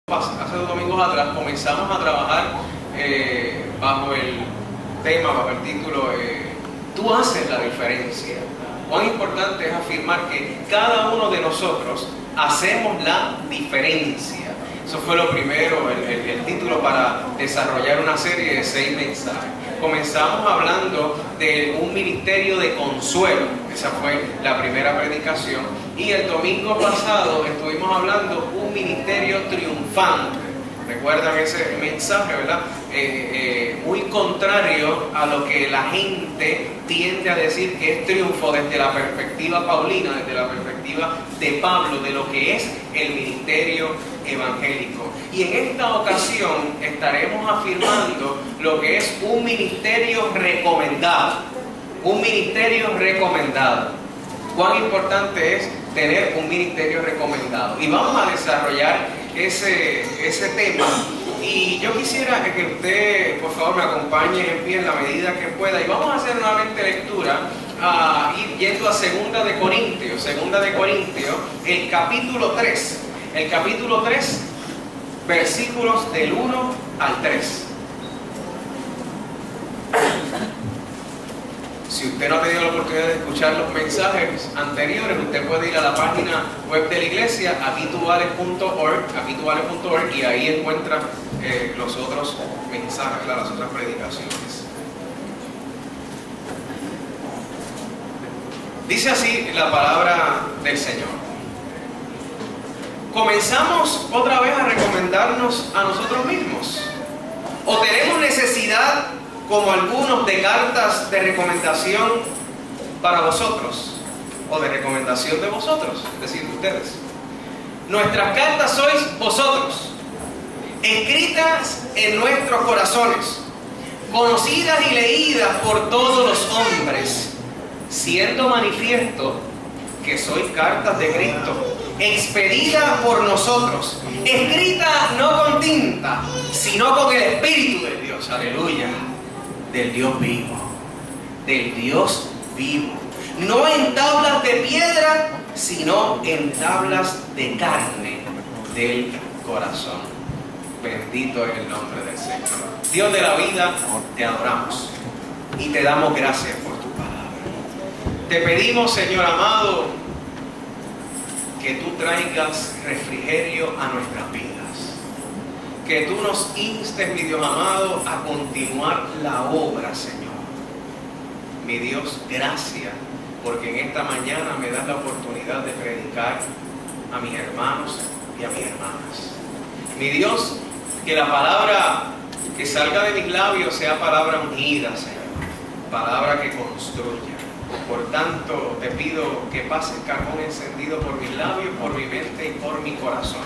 Hace 2 domingos atrás comenzamos a trabajar bajo el tema, bajo el título Tú haces la diferencia. Cuán importante es afirmar que cada uno de nosotros hacemos la diferencia. Eso fue lo primero, el título para desarrollar una serie de 6 mensajes. Comenzamos hablando de un ministerio de consuelo. Esa fue la primera predicación. Y el domingo pasado estuvimos hablando un ministerio triunfante. ¿Recuerdan ese mensaje, verdad? Muy contrario a lo que la gente tiende a decir que es triunfo desde la perspectiva paulina, desde la perspectiva de Pablo, de lo que es el ministerio evangélico. Y en esta ocasión estaremos afirmando lo que es un ministerio recomendado. Un ministerio recomendado. Cuán importante es tener un ministerio recomendado. Y vamos a desarrollar ese tema. Y yo quisiera que usted, por favor, me acompañe en pie en la medida que pueda. Y vamos a hacer nuevamente lectura, ir yendo a 2 de Corintios, el capítulo 3. El capítulo 3, versículos del 1 al 3. Si usted no ha tenido la oportunidad de escuchar los mensajes anteriores, usted puede ir a la página web de la iglesia, akituvale.org, y ahí encuentra los otros mensajes, las otras predicaciones. Dice así la palabra del Señor. ¿Comenzamos otra vez a recomendarnos a nosotros mismos? ¿O tenemos necesidad, como algunos, de cartas de recomendación para vosotros, o de recomendación de vosotros, es decir, de ustedes? Nuestras cartas sois vosotros, escritas en nuestros corazones, conocidas y leídas por todos los hombres, siendo manifiesto que sois cartas de Cristo, expedida por nosotros, escrita no con tinta, sino con el Espíritu de Dios, aleluya, del Dios vivo, no en tablas de piedra, sino en tablas de carne del corazón. Bendito es el nombre del Señor. Dios de la vida, te adoramos y te damos gracias por tu palabra. Te pedimos, Señor amado, que tú traigas refrigerio a nuestras vidas. Que tú nos instes, mi Dios amado, a continuar la obra, Señor. Mi Dios, gracias, porque en esta mañana me das la oportunidad de predicar a mis hermanos y a mis hermanas. Mi Dios, que la palabra que salga de mis labios sea palabra ungida, Señor. Palabra que construya. Por tanto, te pido que pases carbón encendido por mis labios, por mi mente y por mi corazón.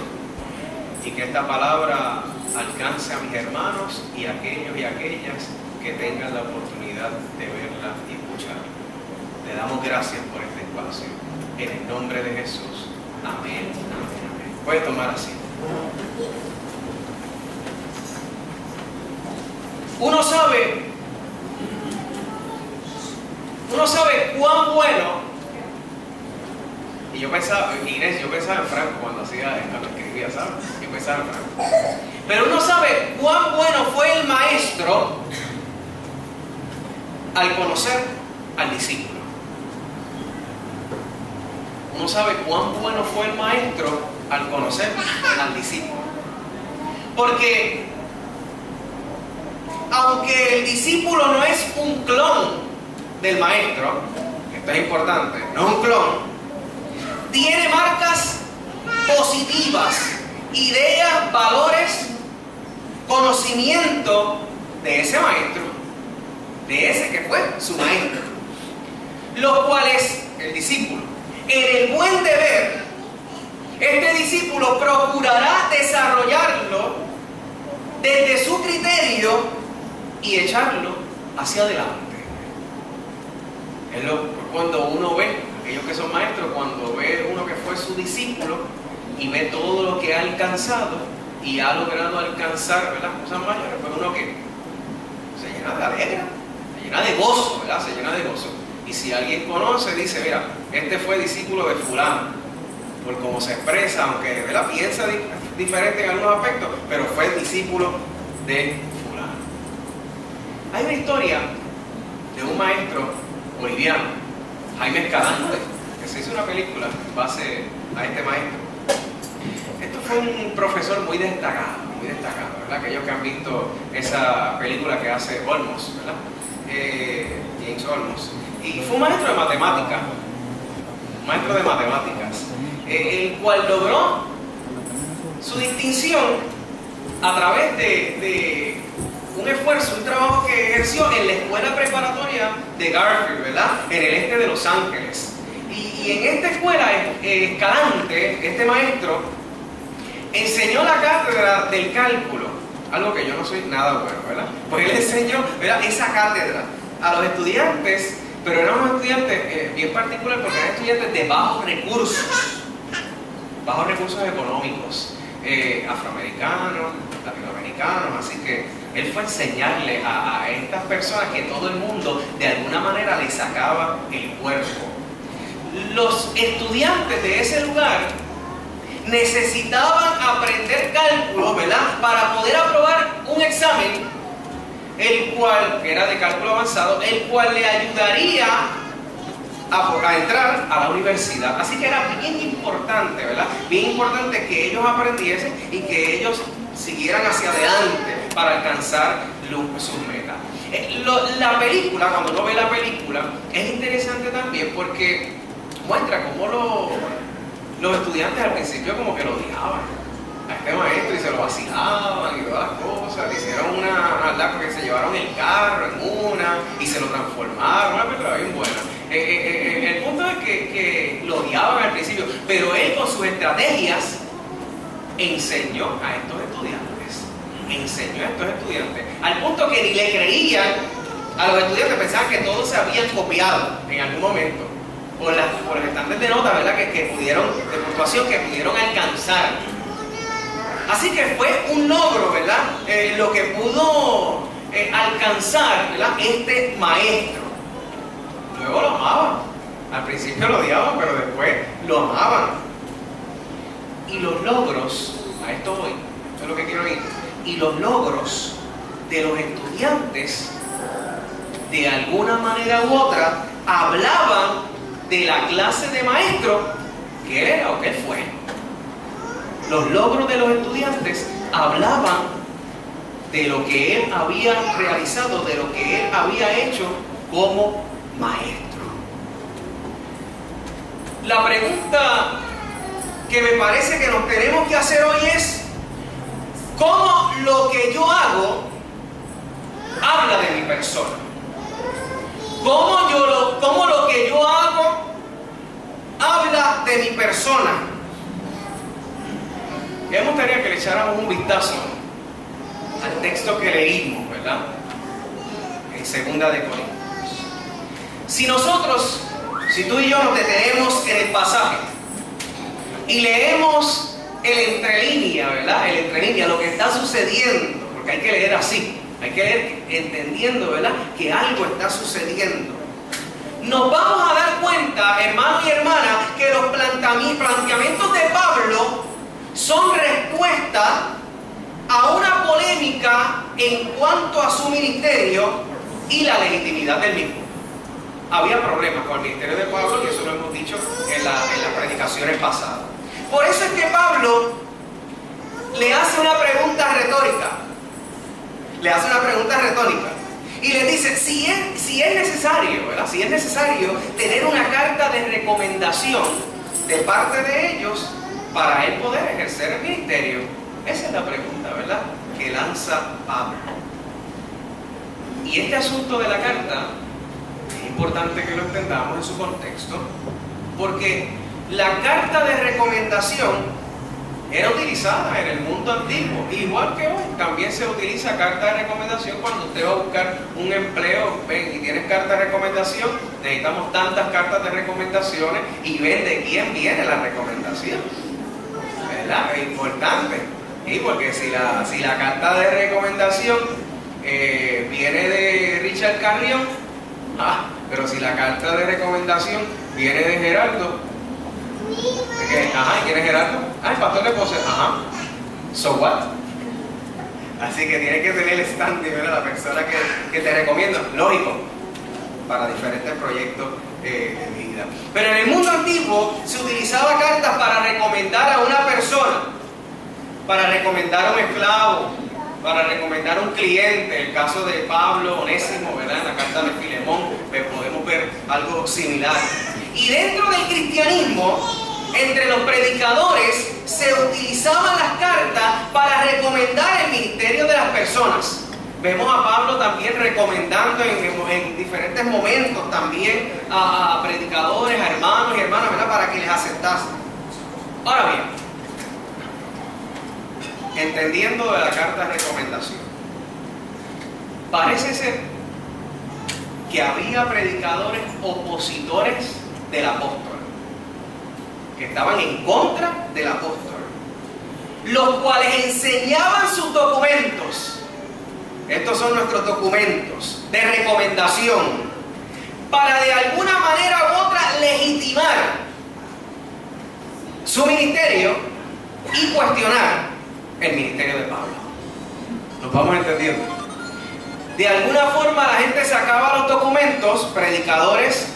Y que esta palabra alcance a mis hermanos y a aquellos y aquellas que tengan la oportunidad de verla y escucharla. Le damos gracias por este espacio. En el nombre de Jesús. Amén. Amén. Amén. Puede tomar asiento. Uno sabe cuán bueno. Y yo pensaba, Inés, yo pensaba en Franco cuando hacía esto, lo escribía, ¿sabes? Yo pensaba en Franco. Pero uno sabe cuán bueno fue el maestro al conocer al discípulo. Uno sabe cuán bueno fue el maestro al conocer al discípulo. Porque aunque el discípulo no es un clon del maestro, esto es importante, no es un clon, tiene marcas positivas, ideas, valores, conocimiento de ese maestro, de ese que fue su maestro, los cuales el discípulo, en el buen deber, este discípulo procurará desarrollarlo desde su criterio y echarlo hacia adelante. Cuando uno ve, aquellos que son maestros, cuando ve uno que fue su discípulo y ve todo lo que ha alcanzado y ha logrado alcanzar, ¿verdad?, cosas mayores, pues uno que se llena de alegría, se llena de gozo, ¿verdad?, se llena de gozo. Y si alguien conoce, dice, mira, este fue discípulo de fulano, por cómo se expresa, aunque, ¿verdad?, piensa, diferente en algunos aspectos, pero fue discípulo de fulano. Hay una historia de un maestro boliviano, Jaime Escalante, que se hizo una película en base a este maestro. Esto fue un profesor muy destacado, ¿verdad? Aquellos que han visto esa película que hace Olmos, ¿verdad? James Olmos. Y fue un maestro de matemáticas, el cual logró su distinción a través de un esfuerzo, un trabajo que ejerció en la escuela preparatoria de Garfield, ¿verdad? En el este de Los Ángeles. Y en esta escuela, Escalante, este maestro, enseñó la cátedra del cálculo, algo que yo no soy nada bueno, ¿verdad? Pues él enseñó, ¿verdad?, esa cátedra a los estudiantes, pero eran unos estudiantes bien particulares porque eran estudiantes de bajos recursos económicos, afroamericanos, latinoamericanos, así que él fue a enseñarle a estas personas que todo el mundo de alguna manera le sacaba el cuerpo. Los estudiantes de ese lugar necesitaban aprender cálculo, ¿verdad?, para poder aprobar un examen, el cual era de cálculo avanzado, el cual le ayudaría a entrar a la universidad. Así que era bien importante, ¿verdad?, bien importante que ellos aprendiesen y que ellos siguieran hacia adelante para alcanzar sus metas. La película, cuando uno ve la película, es interesante también porque muestra cómo los estudiantes al principio como que lo odiaban a este maestro y se lo vacilaban y todas las cosas. Le hicieron una porque se llevaron el carro en una y se lo transformaron. Una película bien buena. El punto es que lo odiaban al principio, pero él con sus estrategias enseñó a estos estudiantes, al punto que ni le creían a los estudiantes, pensaban que todos se habían copiado en algún momento por los estándares de nota, ¿verdad?, de puntuación que pudieron alcanzar. Así que fue un logro, ¿verdad?, lo que pudo alcanzar, ¿verdad?, este maestro. Luego lo amaban. Al principio lo odiaban, pero después lo amaban. Y los logros, a esto voy, esto es lo que quiero ir, y los logros de los estudiantes, de alguna manera u otra, hablaban de la clase de maestro que él era o que él fue. Los logros de los estudiantes hablaban de lo que él había realizado, de lo que él había hecho como maestro. La pregunta que me parece que nos tenemos que hacer hoy es: ¿cómo lo que yo hago habla de mi persona? ¿Cómo lo que yo hago habla de mi persona? Me gustaría que le echáramos un vistazo al texto que leímos, ¿verdad?, en 2 de Corintios. Si tú y yo nos detenemos en el pasaje y leemos el entrelínea, ¿verdad?, el entrelínea, lo que está sucediendo, porque hay que leer así, hay que leer entendiendo, ¿verdad?, que algo está sucediendo. Nos vamos a dar cuenta, hermanos y hermanas, que los planteamientos de Pablo son respuesta a una polémica en cuanto a su ministerio y la legitimidad del mismo. Había problemas con el ministerio de Pablo, y eso lo hemos dicho en las predicaciones pasadas. Por eso es que Pablo le hace una pregunta retórica. Y le dice, si es necesario, ¿verdad?, si es necesario tener una carta de recomendación de parte de ellos para él poder ejercer el ministerio. Esa es la pregunta, ¿verdad?, que lanza Pablo. Y este asunto de la carta es importante que lo entendamos en su contexto, porque la carta de recomendación era utilizada en el mundo antiguo, igual que hoy. También se utiliza carta de recomendación cuando usted va a buscar un empleo. Ven, y tienes carta de recomendación, necesitamos tantas cartas de recomendaciones, y ven de quién viene la recomendación, ¿verdad? Es importante, ¿sí? Porque si la carta de recomendación viene de Richard Carrión, pero si la carta de recomendación viene de Gerardo, ¿quién es Gerardo? El pastor de José. So what? Así que tienes que tener el standing, ¿verdad? La persona que te recomiendo, lógico, para diferentes proyectos de vida. Pero en el mundo antiguo se utilizaba cartas para recomendar a una persona, para recomendar a un esclavo, para recomendar a un cliente. El caso de Pablo, Onésimo, ¿verdad? En la carta de Filemón podemos ver algo similar. Y dentro del cristianismo, entre los predicadores se utilizaban las cartas para recomendar el ministerio de las personas. Vemos a Pablo también recomendando en diferentes momentos también a predicadores, a hermanos y hermanas, ¿verdad? Para que les aceptasen. Ahora bien, entendiendo de la carta de recomendación, parece ser que había predicadores opositores del apóstol, que estaban en contra del apóstol, los cuales enseñaban sus documentos. Estos son nuestros documentos de recomendación, para de alguna manera u otra legitimar su ministerio y cuestionar el ministerio de Pablo. ¿Nos vamos entendiendo? De alguna forma la gente sacaba los documentos, predicadores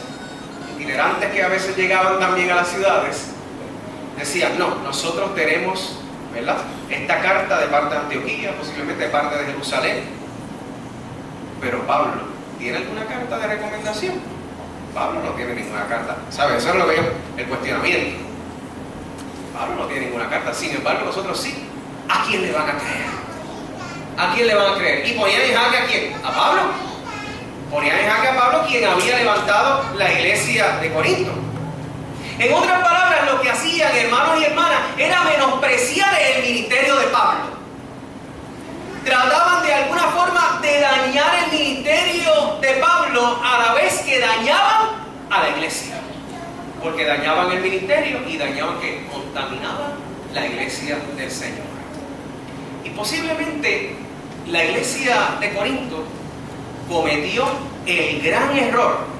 itinerantes que a veces llegaban también a las ciudades, decían, no, nosotros tenemos, ¿verdad?, esta carta de parte de Antioquía, posiblemente de parte de Jerusalén. Pero Pablo, ¿tiene alguna carta de recomendación? Pablo no tiene ninguna carta. ¿Sabes? Eso es lo que el cuestionamiento. Pablo no tiene ninguna carta. Sin embargo, nosotros sí. ¿A quién le van a creer? ¿A quién le van a creer? ¿Y ponían en jaque a quién? ¿A Pablo? Ponían en jaque a Pablo, quien había levantado la iglesia de Corinto. En otras palabras, lo que hacían, hermanos y hermanas, era menospreciar el ministerio de Pablo. Trataban de alguna forma de dañar el ministerio de Pablo a la vez que dañaban a la iglesia. Porque dañaban el ministerio y dañaban, que contaminaban la iglesia del Señor. Y posiblemente la iglesia de Corinto cometió el gran error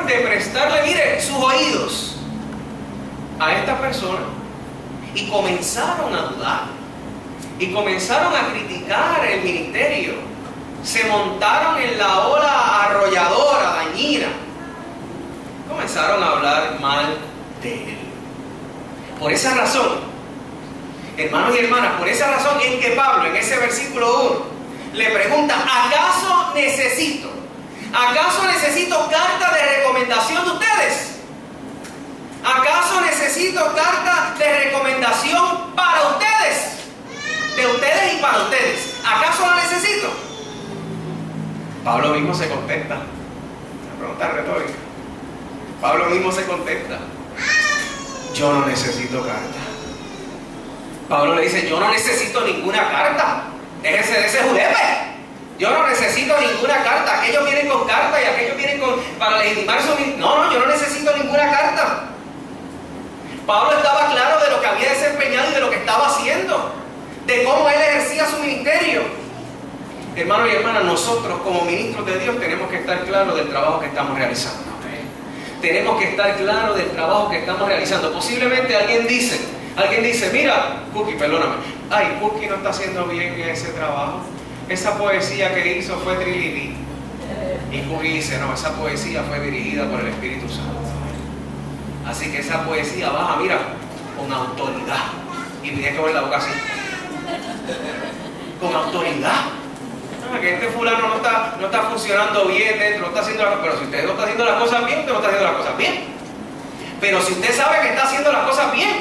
de prestarle, mire, sus oídos a esta persona, y comenzaron a dudar. Y comenzaron a criticar el ministerio. Se montaron en la ola arrolladora, dañina. Comenzaron a hablar mal de él. Por esa razón, hermanos y hermanas, por esa razón es que Pablo en ese versículo 1 le pregunta, ¿acaso necesito carta de recomendación de ustedes? ¿Acaso necesito carta de recomendación para ustedes? De ustedes y para ustedes. ¿Acaso la necesito? Pablo mismo se contesta. Una pregunta retórica. Pablo mismo se contesta. Yo no necesito carta. Pablo le dice, yo no necesito ninguna carta. Déjese de ese judepe. Yo no necesito ninguna carta. Aquellos vienen con carta y aquellos vienen para legitimar su... No, yo no necesito ninguna carta. Pablo estaba claro de lo que había desempeñado y de lo que estaba haciendo, de cómo él ejercía su ministerio. Hermanos y hermanas, nosotros como ministros de Dios tenemos que estar claros del trabajo que estamos realizando. Tenemos que estar claros del trabajo que estamos realizando. Posiblemente alguien dice, mira, Cookie, perdóname, ay, Cookie no está haciendo bien ese trabajo. Esa poesía que hizo fue trilili. Y Cookie dice, no, esa poesía fue dirigida por el Espíritu Santo. Así que esa poesía baja, mira, con autoridad. Y tienes que ver la boca así. Con autoridad. Que este fulano no está funcionando bien dentro, no está haciendo las cosas. Pero si usted no está haciendo las cosas bien, usted no está haciendo las cosas bien. Pero si usted sabe que está haciendo las cosas bien,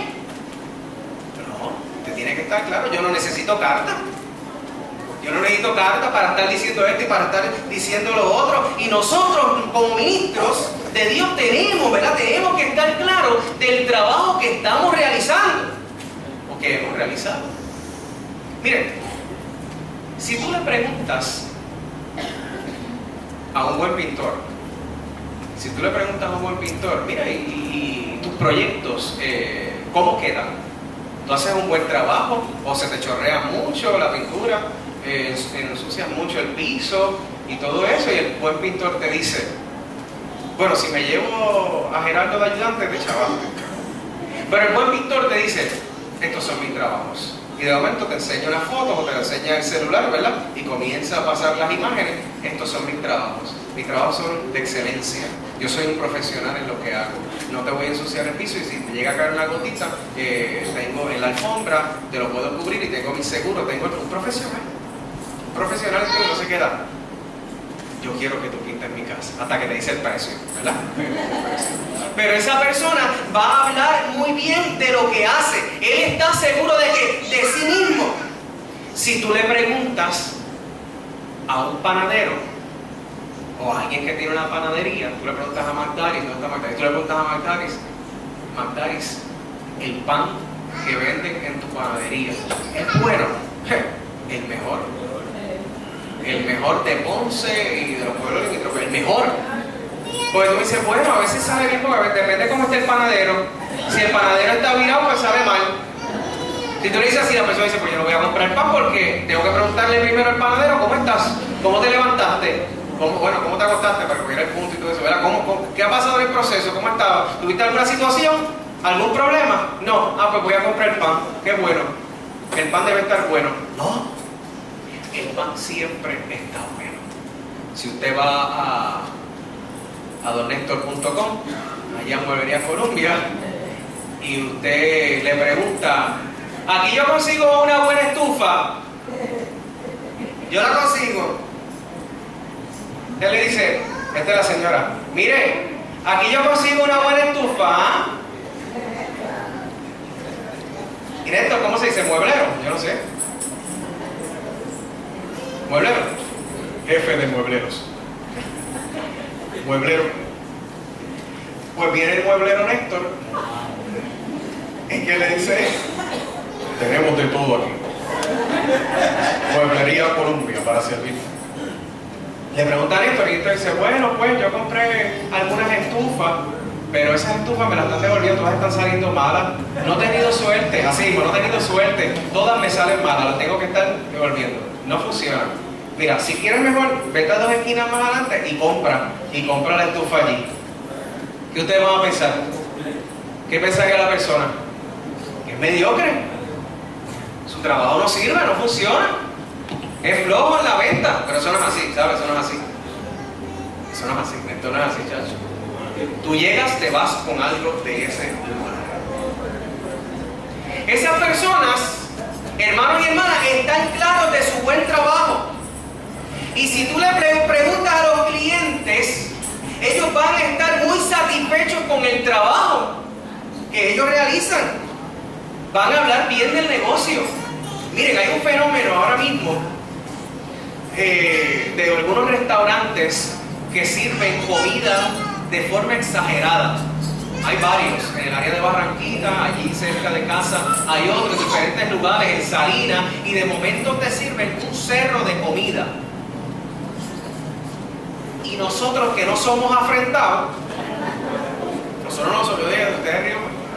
no, usted tiene que estar claro. Yo no necesito carta. Yo no necesito carta para estar diciendo esto y para estar diciendo lo otro. Y nosotros, como ministros de Dios, tenemos que estar claros del trabajo que estamos realizando o que hemos realizado. Miren, si tú le preguntas a un buen pintor, mira, y tus proyectos, ¿cómo quedan? ¿Tú haces un buen trabajo o se te chorrea mucho la pintura, ensucias mucho el piso y todo eso? Y el buen pintor te dice, bueno, si me llevo a Gerardo de ayudante, de chaval. Pero el buen pintor te dice, estos son mis trabajos. Y de momento te enseña una foto o te enseña el celular, ¿verdad? Y comienza a pasar las imágenes. Estos son mis trabajos. Mis trabajos son de excelencia. Yo soy un profesional en lo que hago. No te voy a ensuciar el piso y si te llega a caer una gotita, tengo en la alfombra, te lo puedo cubrir y tengo mi seguro. Tengo un profesional. Un profesional que no se queda. Yo quiero que tú pintes mi casa. Hasta que te dice el precio, ¿verdad? Pero esa persona va a hablar muy bien de lo que hace. Él está seguro de sí mismo. Si tú le preguntas a un panadero o a alguien que tiene una panadería, tú le preguntas a Magdalis, ¿dónde está Magdalis? Tú le preguntas a Magdalis, Magdalis, el pan que venden en tu panadería, ¿es bueno? El mejor. El mejor de Ponce y de los pueblos limítrofes, el mejor. Porque tú me dices, bueno, a veces sabe bien, porque depende de cómo esté el panadero. Si el panadero está virado, pues sabe mal. Si tú le dices así, la persona dice, pues yo no voy a comprar pan porque tengo que preguntarle primero al panadero, ¿cómo estás? ¿Cómo te levantaste? ¿Cómo te acostaste? Para coger el punto y todo eso, ¿verdad? ¿Qué ha pasado en el proceso? ¿Cómo estaba? ¿Tuviste alguna situación? ¿Algún problema? No. Pues voy a comprar pan. Qué bueno. El pan debe estar bueno. No. El pan siempre está bueno. Si usted va a donnestor.com, allá en Mueblería Columbia, y usted le pregunta, aquí yo consigo una buena estufa, yo la consigo. Él le dice, esta es la señora, mire, aquí yo consigo una buena estufa, ¿ah? ¿Y esto cómo se dice? ¿Mueblero? Yo no sé. ¿Mueblero? Jefe de muebleros. Mueblero. Pues viene el mueblero Néstor. ¿Y qué le dice? Tenemos de todo aquí. Mueblería Columbia para servir. Le pregunta a Néstor y Néstor dice, bueno, pues yo compré algunas estufas, pero esas estufas me las están devolviendo, todas están saliendo malas. No he tenido suerte, así mismo, no he tenido suerte. Todas me salen malas, las tengo que estar devolviendo. No funciona. Mira, si quieres mejor, vete a 2 esquinas más adelante y compra la estufa allí. ¿Qué ustedes van a pensar? ¿Qué pensaría la persona? Que es mediocre. Su trabajo no sirve, no funciona. Es flojo en la venta. Pero eso no es así, ¿sabes? Eso no es así. Eso no es así. Esto no es así, chacho. Tú llegas, te vas con algo de ese lugar. Esas personas, hermanos y hermanas, están claros de su buen trabajo. Y si tú le preguntas a los clientes, ellos van a estar muy satisfechos con el trabajo que ellos realizan. Van a hablar bien del negocio. Miren, hay un fenómeno ahora mismo de algunos restaurantes que sirven comida de forma exagerada. Hay varios, en el área de Barranquita, allí cerca de casa, hay otros en diferentes lugares, en Salinas, y de momento te sirven un cerro de comida. Y nosotros que no somos afrentados, nosotros no somos,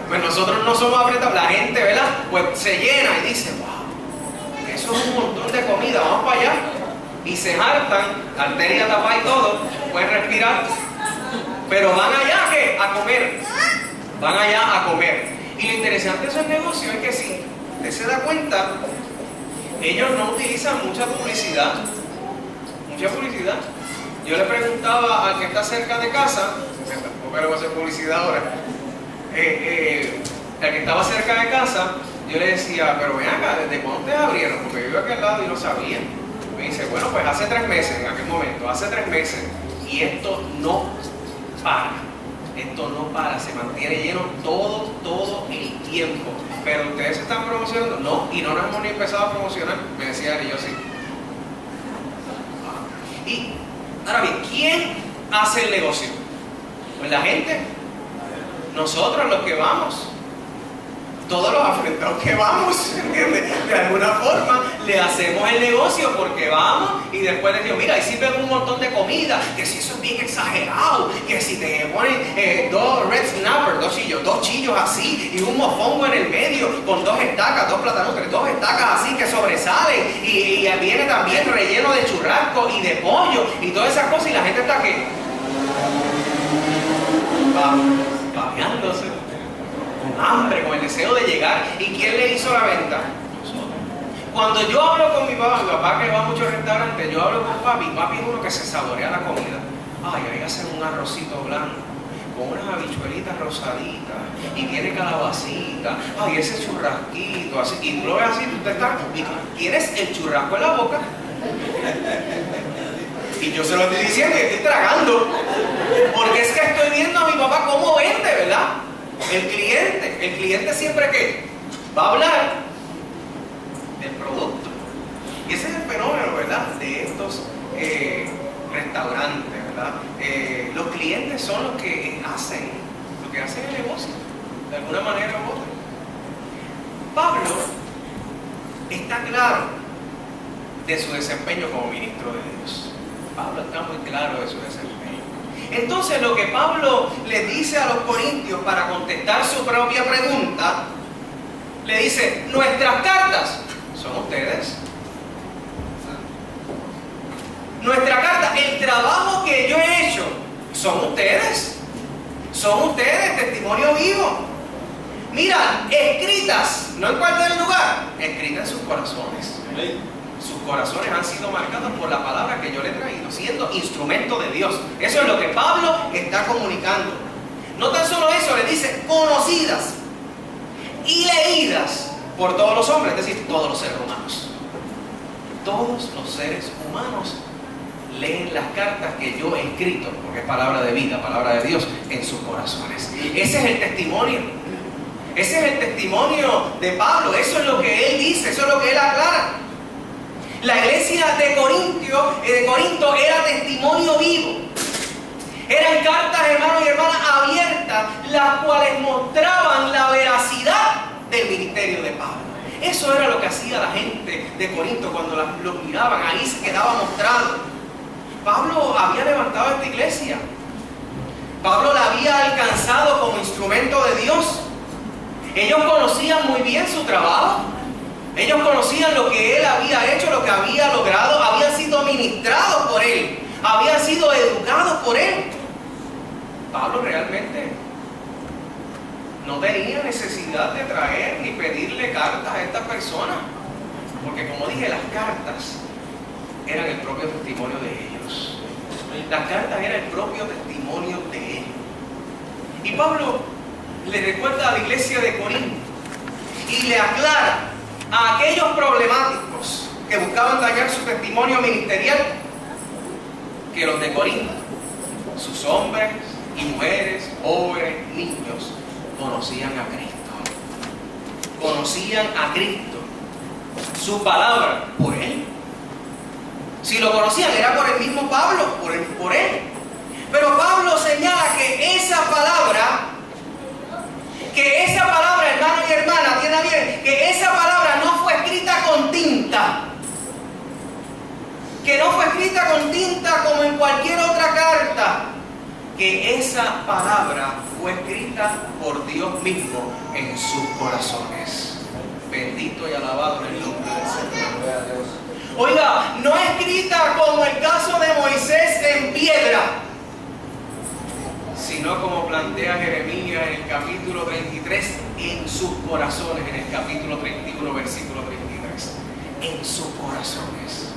pues nosotros no somos afrentados, la gente, ¿verdad? Pues se llena y dice, wow, eso es un montón de comida, vamos para allá. Y se hartan, arteria tapada y todo, pueden respirar, pero van allá ¿qué? A comer. Van allá a comer. Y lo interesante de esos negocios es que si usted se da cuenta, ellos no utilizan mucha publicidad. Mucha publicidad. Yo le preguntaba al que está cerca de casa, tampoco le voy a hacer publicidad ahora, al que estaba cerca de casa, yo le decía, pero ven acá, ¿desde cuándo ustedes abrieron? Porque yo vivo aquí al lado y no sabía. Me dice, bueno, pues hace 3 meses, en aquel momento, hace 3 meses, y esto no para. Esto no para, se mantiene lleno todo el tiempo. Pero ustedes se están promocionando, no, y no nos hemos ni empezado a promocionar. Me decía él y yo sí. Y ahora bien, ¿quién hace el negocio? Pues la gente, nosotros los que vamos, todos los afrentados que vamos, ¿entiendes? De alguna forma le hacemos el negocio porque vamos y después les digo, mira, ahí sirven un montón de comida, que si eso es bien exagerado, que si te ponen 2 red snapper, 2 chillos así y un mofongo en el medio con 2 estacas, 2 plátanos, 2 estacas así que sobresalen y viene también relleno de churrasco y de pollo y todas esas cosas y la gente está aquí babeándose. hambre, con el deseo de llegar. ¿Y quién le hizo la venta? Nosotros. Cuando yo hablo con mi papá que va a muchos restaurantes, yo hablo con papi es uno que se saborea la comida. Ay, ahí hacen un arrocito blanco con unas habichuelitas rosaditas y tiene calabacita, ay, ese churrasquito, así, y tú lo ves así, tú te estás, y tú tienes el churrasco en la boca, y yo se lo estoy diciendo y estoy tragando, porque es que estoy viendo a mi papá cómo vende, ¿verdad? El cliente siempre que va a hablar del producto, y ese es el fenómeno, ¿verdad?, de estos restaurantes, ¿verdad? Los clientes son los que hacen el negocio, de alguna manera u otra. Pablo está claro de su desempeño como ministro de Dios. Pablo está muy claro de su desempeño. Entonces, lo que Pablo le dice a los corintios para contestar su propia pregunta, le dice: nuestras cartas son ustedes. Nuestra carta, el trabajo que yo he hecho, son ustedes. Son ustedes, testimonio vivo. Mira, escritas, no en cualquier lugar, escritas en sus corazones. Sus corazones han sido marcados por la palabra que yo le he traído, siendo instrumento de Dios. Eso es lo que Pablo está comunicando. No tan solo eso, le dice conocidas y leídas por todos los hombres, es decir, todos los seres humanos. Todos los seres humanos leen las cartas que yo he escrito, porque es palabra de vida, palabra de Dios, en sus corazones. Ese es el testimonio. Ese es el testimonio de Pablo. Eso es lo que él dice, eso es lo que él aclara. La iglesia de Corinto era testimonio vivo. Eran cartas, hermanos y hermanas, abiertas, las cuales mostraban la veracidad del ministerio de Pablo. Eso era lo que hacía la gente de Corinto cuando los miraban. Ahí se quedaba mostrado. Pablo había levantado esta iglesia. Pablo la había alcanzado como instrumento de Dios. Ellos conocían muy bien su trabajo. Ellos conocían lo que él había hecho, lo que había logrado. Habían sido ministrados por él. Habían sido educados por él. Pablo realmente no tenía necesidad de traer ni pedirle cartas a estas personas. Porque como dije, las cartas eran el propio testimonio de ellos. Las cartas eran el propio testimonio de ellos. Y Pablo le recuerda a la iglesia de Corinto y le aclara a aquellos problemáticos que buscaban dañar su testimonio ministerial que los de Corinto, sus hombres y mujeres, jóvenes, niños, conocían a Cristo. Conocían a Cristo. Su palabra por él. Si lo conocían, era por el mismo Pablo, por él. Pero Pablo señala que esa palabra, hermano y hermana, atienda bien, que esa palabra no fue escrita con tinta. Que no fue escrita con tinta como en cualquier otra carta. Que esa palabra fue escrita por Dios mismo en sus corazones. Bendito y alabado en el nombre del Señor. Oiga, no escrita como el caso de Moisés en piedra, sino como plantea Jeremías en el capítulo 23, en sus corazones, en el capítulo 31, versículo 23. En sus corazones.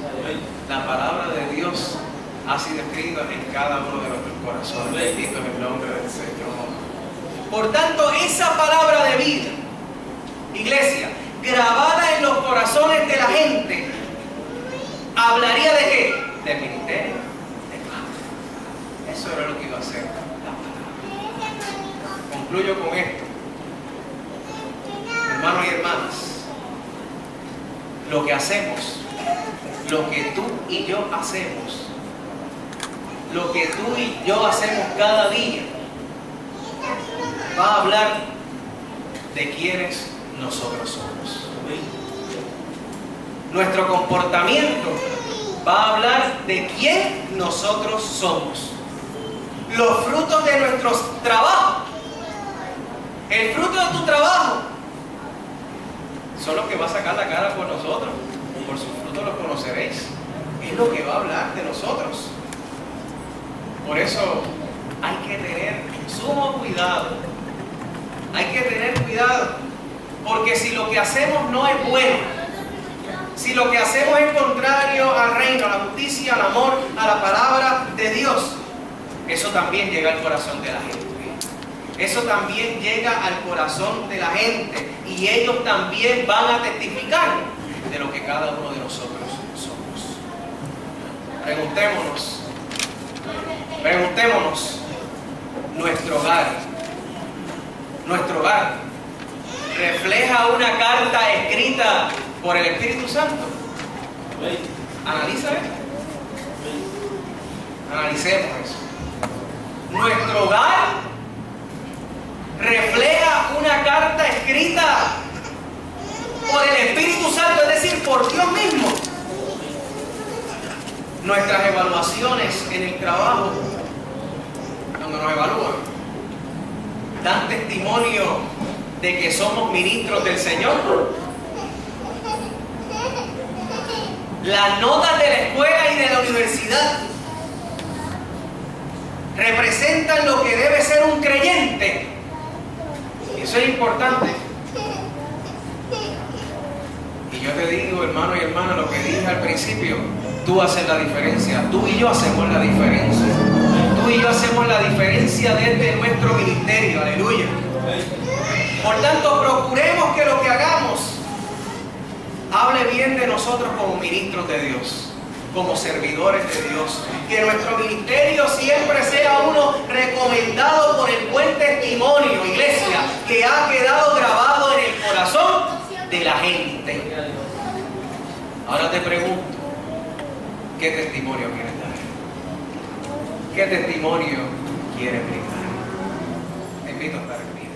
La palabra de Dios ha sido escrita en cada uno de nuestros corazones. Bendito es el nombre del Señor. Por tanto, esa palabra de vida, iglesia, grabada en los corazones de la gente, ¿hablaría de qué? Del ministerio de Pablo. Eso era lo que iba a hacer la palabra. Concluyo con esto. Hermanos y hermanas, lo que hacemos, lo que tú y yo hacemos, lo que tú y yo hacemos cada día, va a hablar de quiénes nosotros somos. Nuestro comportamiento va a hablar de quién nosotros somos. Los frutos de nuestros trabajos, el fruto de tu trabajo, son los que va a sacar la cara por nosotros. Por sus frutos los conoceréis. Es lo que va a hablar de nosotros. Por eso hay que tener sumo cuidado Hay que tener cuidado, porque si lo que hacemos no es bueno, si lo que hacemos es contrario al reino, a la justicia, al amor, a la palabra de Dios, eso también llega al corazón de la gente. Eso también llega al corazón de la gente y ellos también van a testificar de lo que cada uno de nosotros somos. Preguntémonos, nuestro hogar refleja una carta escrita por el Espíritu Santo. Analiza eso. Analicemos eso. Nuestro hogar refleja una carta escrita por el Espíritu Santo, es decir, por Dios mismo. Nuestras evaluaciones en el trabajo, cuando nos evalúan, dan testimonio de que somos ministros del Señor. Las notas de la escuela y de la universidad representan lo que debe ser un creyente. Eso es importante. Y yo te digo, hermano y hermana, lo que dije al principio, tú haces la diferencia. Tú y yo hacemos la diferencia. Tú y yo hacemos la diferencia desde nuestro ministerio. Aleluya. Por tanto, procuremos que lo que hagamos hable bien de nosotros como ministros de Dios, como servidores de Dios. Que nuestro ministerio siempre sea uno recomendado por el buen testimonio, iglesia, que ha quedado grabado en el corazón de la gente. Ahora te pregunto, ¿qué testimonio quieres dar? ¿Qué testimonio quieres brindar? Te invito a estar en pie.